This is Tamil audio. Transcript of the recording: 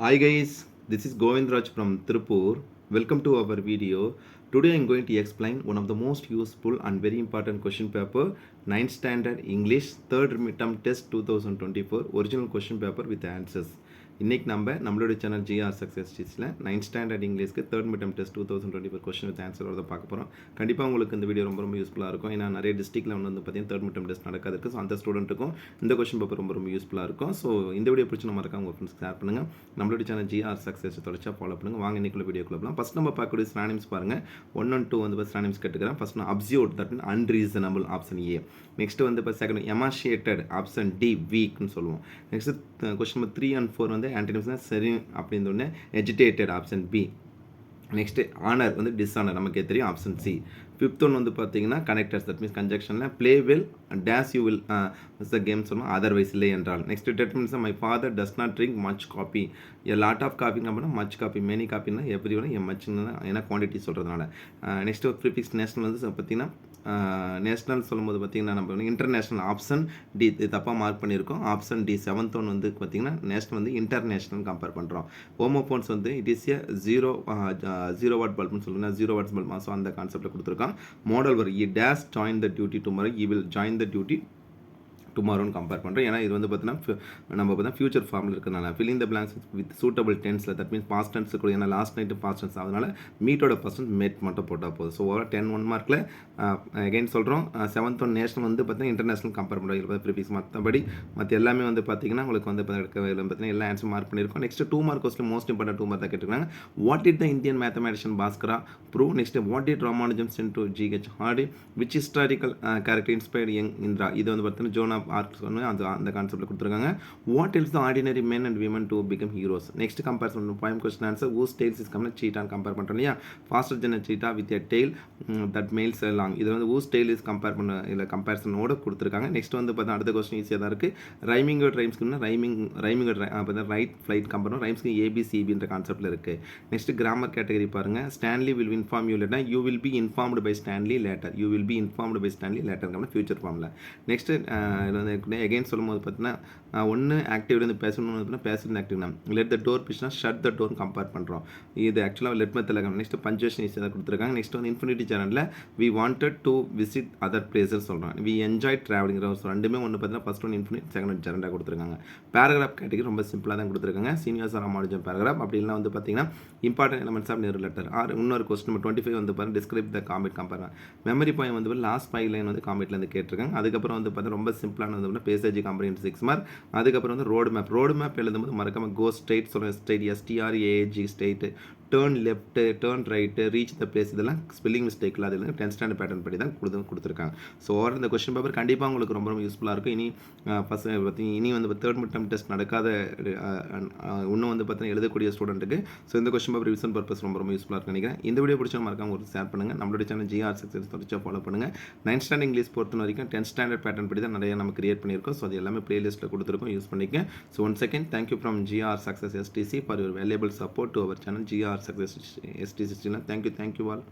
Hi guys, this is Govindraj from Tripur. Welcome to our video. Today I am going to explain one of the most useful and very important question paper 9th standard English 3rd midterm test 2024 original question paper with answers. இன்றைக்கி நம்மளோட சேனல் ஜிஆர் சக்ஸஸ் டீச்சில் 9th ஸ்டாண்டர்ட் இங்கிலீஷ்க்கு 3rd midterm test 2024 question with ஆன்சரோட பார்க்க போகிறோம். கண்டிப்பாக உங்களுக்கு இந்த வீடியோ ரொம்ப யூஸ்ஃபுல்லாக இருக்கும். ஏன்னா நிறைய டிஸ்ட்ரிக்டில் வந்து பார்த்தீங்கன்னா 3rd மிட்டம் டெஸ்ட் நடக்காது இருக்குது. ஸோ அந்த ஸ்டூடெண்ட்டுக்கும் இந்த கொஸ்டின் பேப்பர் ரொம்ப யூஸ்ஃபுல்லாக இருக்கும். ஸோ இந்த வீடியோ பிடிச்சி நம்ம இருக்க உங்கள் ஃப்ரெண்ட்ஸ்க்கு ஷேர் பண்ணுங்கள். நம்மளோட சேனல் ஜிஆர் சக்ஸஸ் தொடர்ச்சியாக ஃபாலோ பண்ணுங்கள். வாங்க இன்றைக்குள்ள வீடியோக்குள்ள போகலாம். ஃபஸ்ட் நம்ம பார்க்கக்கூடிய ஸ்டானிம்ஸ் பாருங்கள். 1 and 2 வந்து ஸ்டானிம்ஸ் கேட்டுக்கிறேன். ஃபஸ்ட் நான் absurd that mean unreasonable option A. Next வந்து இப்போ செகண்ட் எமாஷியேட்டட் ஆப்ஷன் டி வீக்னு சொல்லுவோம். நெக்ஸ்ட் கொஸ்டின் நம்பர் 3 and 4 வந்து ஆன்டனிம்ஸ்னால் சரி அப்படின்னு ஒன்று agitated option B. Next honour வந்து டிஸ்ஆனர் நமக்கே தெரியும் ஆப்ஷன் சி. ஃபிஃப்த் ஒன் வந்து பார்த்தீங்கன்னா கனெக்டர்ஸ் தட் மீன்ஸ் கன்ஜெக்ஷனில் play will days you will the game சொல்லணும் அதர்வைஸ் இல்லை என்றால். Next that means my father does not drink much coffee. A lot of coffee அப்படின்னா மச் காஃபி மெனி காஃபின்னா எவ்ரி ஒன் என் மச்சுன்னு ஏன்னா குவான்டிட்டி சொல்கிறதுனால. நெக்ஸ்ட் ஒரு ப்ரிஃபிக்ஸ் நேஷனல் வந்து பார்த்தீங்கன்னா நேஷ்னல் சொல்லும்போது பார்த்திங்கன்னா நம்ம வந்து இன்டர்நேஷ்னல் ஆப்ஷன் டி தப்பாக மார்க் பண்ணியிருக்கோம். ஆப்ஷன் டி 7th ஒன் வந்து பார்த்திங்கன்னா நேஷ்னல் வந்து இன்டர்நேஷ்னல் கம்பேர் பண்ணுறோம். ஹோமோஃபோன்ஸ் வந்து it is a zero watt பல்ப்னு சொல்லுங்கள் 0 watts பல்ப். ஸோ அந்த கான்செப்ட்டில் கொடுத்துருக்கோம். மாடல் வரும் he days join the duty tomorrow he will join the duty டுமாரோன்னு கம்பேர் பண்ணுறோம். ஏன்னா இது வந்து பார்த்தீங்கன்னா நம்ம பார்த்தா ஃபியூச்சர் ஃபார்மில் இருக்கிறனால filling the blanks with suitable டென்ஸில் தட் மீன்ஸ் பாஸ்ட் டென்ஸ் கூட ஏன்னா லாஸ்ட் நைட்டு பாஸ்ட் டென்ஸ் அதனால் மீட்டோட பர்சன்ட் மேட் மட்டும் போட்டால் போதும். ஸோ ஓவரால் 10 1 மார்க்கில் அகைன் சொல்கிறோம். 7th ஒன் நேஷனல் வந்து பார்த்தீங்கன்னா இன்டர்நேஷனல் கம்பேர் பண்ணுறோம் ப்ரிஃபிக்ஸ். மற்றபடி மற்ற எல்லாமே வந்து பார்த்தீங்கன்னா உங்களுக்கு வந்து பார்த்தீங்கன்னா எல்லா ஆன்சர் மார்க் பண்ணியிருக்கோம். Next 2 mark question most important 2 mark தான் கேட்டுருக்காங்க. What it the Indian mathematician Bhaskara prove. Next what it Ramanujam sent to G H Hardy which historical character inspired young Indira. இது வந்து பார்த்தீங்கன்னா ஜோன் ஆஃப் ஆர்க் சொன்ன அந்த கான்செப்ட்டில் கொடுத்துருக்காங்க. What ills the ordinary men and women to become heroes. Next comparison poem question answer whose tails is coming cheetah compare பண்ணுறோம் இல்லையா. Faster than cheetah with a tail that mails along. இது வந்து whose tail is கம்பேர் பண்ண இல்லை கம்பேரிசனோட கொடுத்துருக்காங்க. நெக்ஸ்ட் வந்து பார்த்தா அடுத்த கொஸ்டின் ஈஸியாக தான் இருக்குது. ரைமிங் வித் ரைம்ஸ்க்குன்னா ரைமிங் பார்த்தா ரைட் ஃப்ளைட் கம்பேர் பண்ணோம். ரைம்ஸ்க்கு ஏபிசிபின்ற கான்செப்ட்டில் இருக்குது. நெக்ஸ்ட் கிராமர் கேட்டகரி பாருங்கள். Stanley will inform you later you will be informed by Stanley later you will be informed by Stanley later future ஃபார்மில். நெக்ஸ்ட் அகைன் சொல்லும்போது பார்த்தீங்கன்னா ஒன்று ஆக்டிவ் வந்து பேசணும்னு பேசிவ் ஆக்டிவ் தான். லெட் த டோர் பிஷ்னா ஷட் த டோர் கம்பேர் பண்ணுறோம். இது ஆக்சுவலாக லெட் மெத்தில். நெக்ஸ்ட் பஞ்சுவேஷன் ஈஸியாக தான் கொடுத்துருக்காங்க. நெக்ஸ்ட் வந்து இன்ஃபினிட்டி சேனலில் we wanted to visit other places சொல்கிறோம். வி என்ஜாய் ட்ராவலிங் ரெண்டுமே ஒன்று பார்த்தீங்கன்னா first one infinite second one ஜெரண்டாக கொடுத்துருக்காங்க. பேராகிராஃப் கேட்டகரி ரொம்ப சிம்பிளாக தான் கொடுத்துருக்காங்க. சீனியர்ஸ் ராமானுஜம் பேராகிராஃப் அப்படின்னா வந்து பார்த்தீங்கன்னா important elements of neural letter. இன்னொரு கொஸ்டின் நம்பர் 25 வந்து பார்த்தீங்கன்னா describe the comet compare. Memory point வந்து லாஸ்ட் 5 லைன் வந்து காமெட்லேருந்து கேட்டிருக்காங்க. அதுக்கப்புறம் வந்து பார்த்தீங்கன்னா ரொம்ப சிம்பிளான வந்து பேசேஜ் கம்பெனி 6 மார்க். அதுக்கப்புறம் வந்து ரோடு மேப் எழுதும்போது மறக்காமல் கோ ஸ்ட்ரெயிட் சொல்லுங்கள். Straight STRAG straight, turn left, turn right, reach the place இதெல்லாம் ஸ்பெல்லிங் மிஸ்டேக்கில் அது 10th ஸ்டாண்டர்ட் பேட்டர்ன் படி தான் கொடுத்துருக்காங்க. ஸோ ஓவர் இந்த கொஸ்டின் பேப்பர் கண்டிப்பாக உங்களுக்கு ரொம்ப யூஸ்ஃபுல்லாக இருக்கும். இனி இனி வந்து 3rd மிட்டம் டெஸ்ட் நடக்காத இன்னும் வந்து பார்த்தீங்கன்னா எழுதக்கூடிய ஸ்டூடெண்ட்டுக்கு ஸோ இந்த கொஸ்டின் பேப்பர் ரிவிஷன் பர்பஸ் ரொம்ப யூஸ்ஃபுல்லாக இருக்குன்னு நினைக்கிறேன். இந்த வீடியோ பிடிச்சா மறக்காம ஒரு ஷேர் பண்ணுங்கள். நம்மளோட சேனல் ஜிஆர் சக்ஸஸ் தொடர்ச்சியாக ஃபாலோ பண்ணுங்கள். 9th ஸ்டாண்டர்ட் இங்கிலீஷ் பொறுத்த வரைக்கும் 10th ஸ்டாண்டர்ட் பேட்டர்ன் படி தான் நிறைய நம்ம கிரியேட் பண்ணியிருக்கோம். ஸோ அது எல்லாமே பிளேலிஸ்ட்டில் கொடுத்துருக்கோம், யூஸ் பண்ணிக்க. So once again thank you from GR success STC for your valuable support to our channel GR success STC. Thank you all.